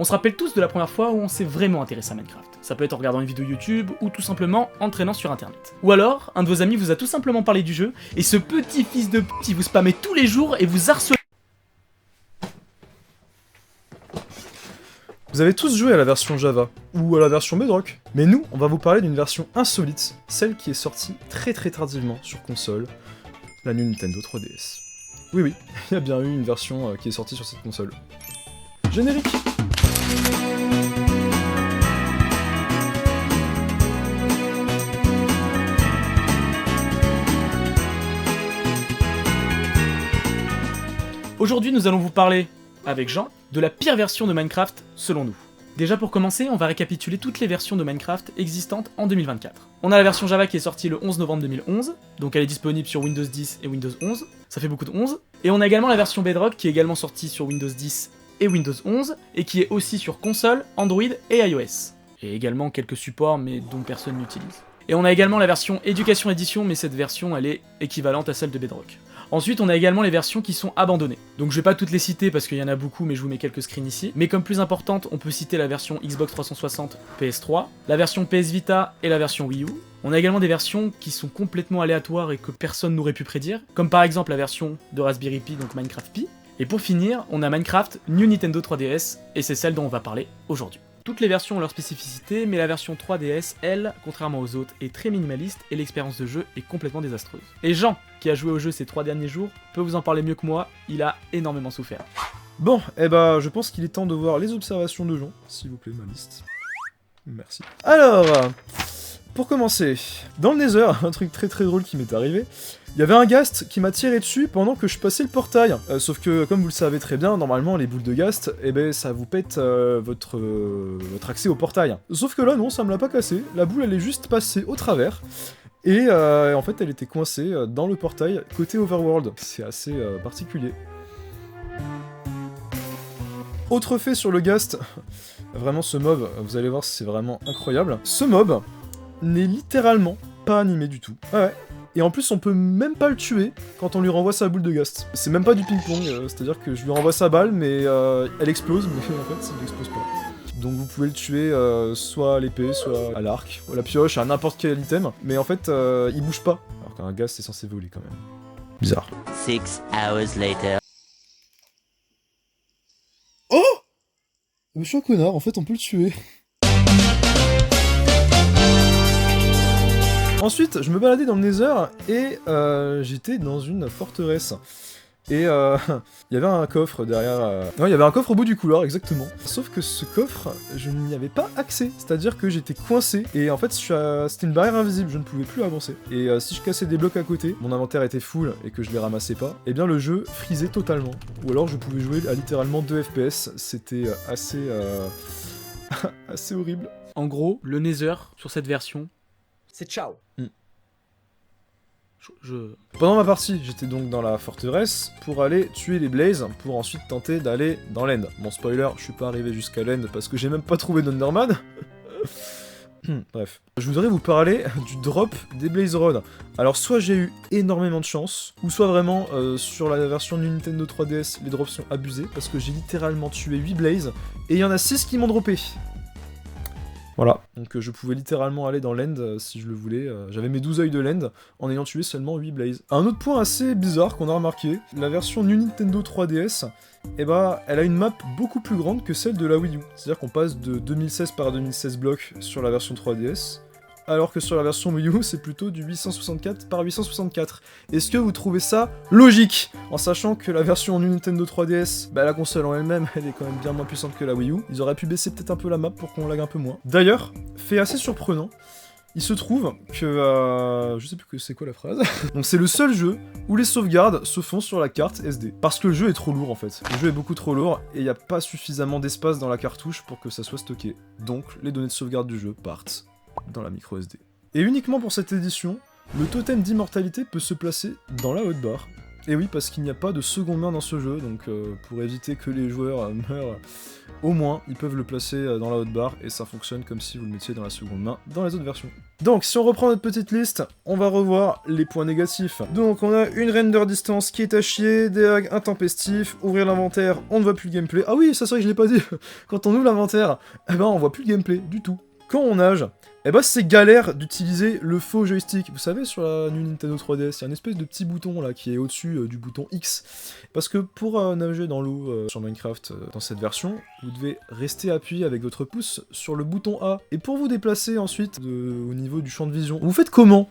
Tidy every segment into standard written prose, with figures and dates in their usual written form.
On se rappelle tous de la première fois où on s'est vraiment intéressé à Minecraft. Ça peut être en regardant une vidéo YouTube ou tout simplement en traînant sur internet. Ou alors, un de vos amis vous a tout simplement parlé du jeu et ce petit fils de p*** il vous spammait tous les jours et vous harcelait. Vous avez tous joué à la version Java, ou à la version Bedrock. Mais nous, on va vous parler d'une version insolite, celle qui est sortie très tardivement sur console, la New Nintendo 3DS. Oui, il y a bien eu une version qui est sortie sur cette console. Générique. Aujourd'hui, nous allons vous parler, avec Jean, de la pire version de Minecraft selon nous. Déjà pour commencer, on va récapituler toutes les versions de Minecraft existantes en 2024. On a la version Java qui est sortie le 11 novembre 2011, donc elle est disponible sur Windows 10 et Windows 11, ça fait beaucoup de 11. Et on a également la version Bedrock qui est également sortie sur Windows 10 et Windows 11, et qui est aussi sur console, Android et iOS. Et également quelques supports mais dont personne n'utilise. Et on a également la version Education Edition, mais cette version elle est équivalente à celle de Bedrock. Ensuite, on a également les versions qui sont abandonnées. Donc je vais pas toutes les citer parce qu'il y en a beaucoup, mais je vous mets quelques screens ici. Mais comme plus importante, on peut citer la version Xbox 360 PS3, la version PS Vita et la version Wii U. On a également des versions qui sont complètement aléatoires et que personne n'aurait pu prédire, comme par exemple la version de Raspberry Pi, donc Minecraft Pi. Et pour finir, on a Minecraft New Nintendo 3DS, et c'est celle dont on va parler aujourd'hui. Toutes les versions ont leur spécificité, mais la version 3DS, elle, contrairement aux autres, est très minimaliste et l'expérience de jeu est complètement désastreuse. Et Jean, qui a joué au jeu ces 3 derniers jours, peut vous en parler mieux que moi, il a énormément souffert. Bon, je pense qu'il est temps de voir les observations de Jean, s'il vous plaît, ma liste. Merci. Alors, pour commencer, dans le Nether, un truc très drôle qui m'est arrivé, il y avait un ghast qui m'a tiré dessus pendant que je passais le portail. Sauf que, comme vous le savez très bien, normalement, les boules de ghast, ça vous pète votre accès au portail. Sauf que là, non, ça me l'a pas cassé. La boule, elle est juste passée au travers. Et en fait, elle était coincée dans le portail, côté Overworld. C'est assez particulier. Autre fait sur le ghast, vraiment ce mob, vous allez voir, c'est vraiment incroyable. Ce mob n'est littéralement pas animé du tout. Ouais. Et en plus, on peut même pas le tuer quand on lui renvoie sa boule de ghast. C'est même pas du ping-pong, c'est-à-dire que je lui renvoie sa balle, mais elle explose, mais en fait, elle explose pas. Donc vous pouvez le tuer soit à l'épée, soit à l'arc, à la pioche, à n'importe quel item, mais en fait, il bouge pas. Alors qu'un ghast, c'est censé voler quand même. Bizarre. 6 hours later. Oh! Je suis un connard, en fait, on peut le tuer. Ensuite, je me baladais dans le Nether et j'étais dans une forteresse. Et il y avait un coffre derrière... Non, il y avait un coffre au bout du couloir, exactement. Sauf que ce coffre, je n'y avais pas accès. C'est-à-dire que j'étais coincé. Et en fait, c'était une barrière invisible, je ne pouvais plus avancer. Et si je cassais des blocs à côté, mon inventaire était full et que je les ramassais pas, eh bien le jeu frisait totalement. Ou alors je pouvais jouer à littéralement 2 FPS. C'était assez... assez horrible. En gros, le Nether, sur cette version, c'est ciao. Pendant ma partie, j'étais donc dans la forteresse pour aller tuer les Blazes, pour ensuite tenter d'aller dans l'End. Bon, spoiler, je suis pas arrivé jusqu'à l'End parce que j'ai même pas trouvé d'Underman. Bref. Je voudrais vous parler du drop des Blaze Rods. Alors, soit j'ai eu énormément de chance, ou soit vraiment, sur la version du Nintendo 3DS, les drops sont abusés, parce que j'ai littéralement tué 8 Blazes, et il y en a 6 qui m'ont droppé. Voilà, donc je pouvais littéralement aller dans l'End si je le voulais. J'avais mes 12 œils de l'End en ayant tué seulement 8 Blazes. Un autre point assez bizarre qu'on a remarqué, la version New Nintendo 3DS, elle a une map beaucoup plus grande que celle de la Wii U. C'est-à-dire qu'on passe de 2016 par 2016 blocs sur la version 3DS, alors que sur la version Wii U, c'est plutôt du 864 par 864. Est-ce que vous trouvez ça logique? En sachant que la version New Nintendo 3DS, la console en elle-même, elle est quand même bien moins puissante que la Wii U. Ils auraient pu baisser peut-être un peu la map pour qu'on lag un peu moins. D'ailleurs, fait assez surprenant, il se trouve que... je sais plus que c'est quoi la phrase. Donc c'est le seul jeu où les sauvegardes se font sur la carte SD. Parce que le jeu est trop lourd en fait. Le jeu est beaucoup trop lourd et il n'y a pas suffisamment d'espace dans la cartouche pour que ça soit stocké. Donc les données de sauvegarde du jeu partent dans la micro SD. Et uniquement pour cette édition, le totem d'immortalité peut se placer dans la hotbar. Et oui, parce qu'il n'y a pas de seconde main dans ce jeu, donc pour éviter que les joueurs meurent, au moins, ils peuvent le placer dans la hotbar, et ça fonctionne comme si vous le mettiez dans la seconde main dans les autres versions. Donc, si on reprend notre petite liste, on va revoir les points négatifs. Donc, on a une render distance qui est à chier, des lags intempestifs, ouvrir l'inventaire, on ne voit plus le gameplay. Ah oui, ça c'est vrai que je l'ai pas dit. Quand on ouvre l'inventaire, eh ben on voit plus le gameplay du tout. Quand on nage, eh ben c'est galère d'utiliser le faux joystick. Vous savez, sur la New Nintendo 3DS, il y a une espèce de petit bouton là qui est au-dessus du bouton X. Parce que pour nager dans l'eau sur Minecraft dans cette version, vous devez rester appuyé avec votre pouce sur le bouton A. Et pour vous déplacer ensuite au niveau du champ de vision, vous faites comment ?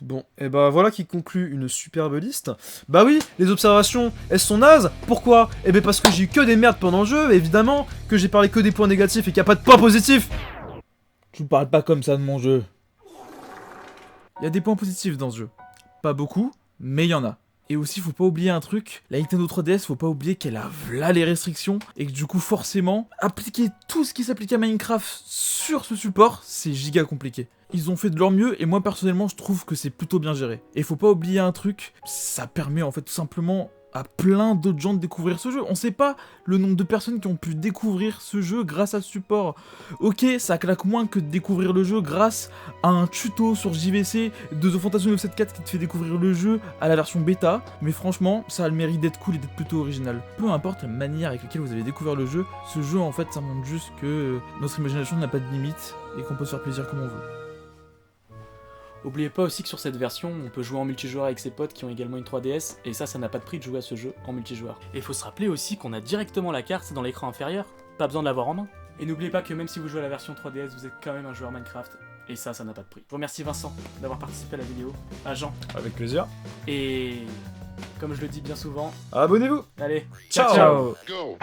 Bon, et bah voilà qui conclut une superbe liste. Bah oui, les observations, elles sont nazes. Pourquoi ? Eh ben parce que j'ai eu que des merdes pendant le jeu, évidemment, que j'ai parlé que des points négatifs et qu'il n'y a pas de points positifs. Tu parles pas comme ça de mon jeu. Il y a des points positifs dans ce jeu. Pas beaucoup, mais il y en a. Et aussi, faut pas oublier un truc, la Nintendo 3DS, faut pas oublier qu'elle a là les restrictions, et que du coup, forcément, appliquer tout ce qui s'applique à Minecraft sur ce support, c'est giga compliqué. Ils ont fait de leur mieux, et moi, personnellement, je trouve que c'est plutôt bien géré. Et faut pas oublier un truc, ça permet en fait tout simplement à plein d'autres gens de découvrir ce jeu. On sait pas le nombre de personnes qui ont pu découvrir ce jeu grâce à ce support. Ok, ça claque moins que de découvrir le jeu grâce à un tuto sur JVC de The Fantasy 974 qui te fait découvrir le jeu à la version bêta, mais franchement, ça a le mérite d'être cool et d'être plutôt original. Peu importe la manière avec laquelle vous avez découvert le jeu, ce jeu en fait ça montre juste que notre imagination n'a pas de limite et qu'on peut se faire plaisir comme on veut. Oubliez pas aussi que sur cette version, on peut jouer en multijoueur avec ses potes qui ont également une 3DS, et ça n'a pas de prix de jouer à ce jeu en multijoueur. Et il faut se rappeler aussi qu'on a directement la carte dans l'écran inférieur, pas besoin de l'avoir en main. Et n'oubliez pas que même si vous jouez à la version 3DS, vous êtes quand même un joueur Minecraft, et ça n'a pas de prix. Je vous remercie Vincent d'avoir participé à la vidéo, à Jean, Avec plaisir. et comme je le dis bien souvent, Abonnez-vous. allez, Ciao. ciao. Go.